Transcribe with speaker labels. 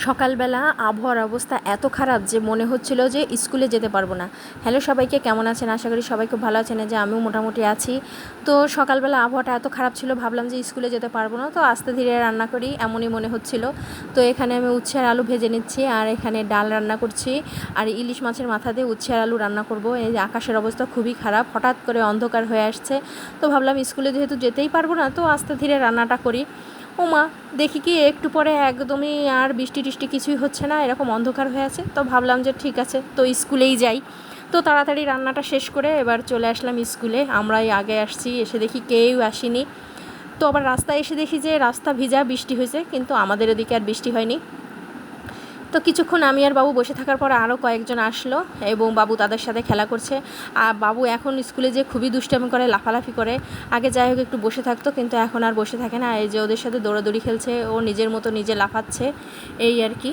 Speaker 1: সকালবেলা আবহাওয়ার অবস্থা এত খারাপ যে মনে হচ্ছিল যে স্কুলে যেতে পারবো না। হ্যালো সবাইকে, কেমন আছেন? আশা করি সবাই খুব ভালো আছেন। যে আমিও মোটামুটি আছি। তো সকালবেলা আবহাওয়াটা এত খারাপ ছিল, ভাবলাম যে স্কুলে যেতে পারবো না, তো আস্তে ধীরে রান্না করি এমনই মনে হচ্ছিল। তো এখানে আমি উচ্ছে আর আলু ভেজে নিচ্ছি, আর এখানে ডাল রান্না করছি, আর ইলিশ মাছের মাথা দিয়ে উচ্ছে আর আলু রান্না করব। এই যে আকাশের অবস্থা খুবই খারাপ, হঠাৎ করে অন্ধকার হয়ে আসছে। তো ভাবলাম স্কুলে যেহেতু যেতেই পারবো না, তো আস্তে ধীরে রান্নাটা করি। ও মা, দেখি কি একটু পরে একদমই আর বৃষ্টি টিষ্টি কিছুই হচ্ছে না, এরকম অন্ধকার হয়ে আছে। তো ভাবলাম যে ঠিক আছে, তো স্কুলেই যাই। তো তাড়াতাড়ি রান্নাটা শেষ করে এবার চলে আসলাম স্কুলে। আমরাই আগে আসছি, এসে দেখি কেউ আসেনি। তো আবার রাস্তায় এসে দেখি যে রাস্তা ভিজা, বৃষ্টি হয়েছে, কিন্তু আমাদের ওদিকে আর বৃষ্টি হয়নি। তো কিছুক্ষণ আমি আর বাবু বসে থাকার পর আরও কয়েকজন আসলো, এবং বাবু তাদের সাথে খেলা করছে। আর বাবু এখন স্কুলে যে খুবই দুষ্টামি করে, লাফালাফি করে। আগে যাই হোক একটু বসে থাকতো, কিন্তু এখন আর বসে থাকে না। এই যে ওদের সাথে দৌড়াদৌড়ি খেলছে, ও নিজের মতো নিজে লাফাচ্ছে, এই আর কি।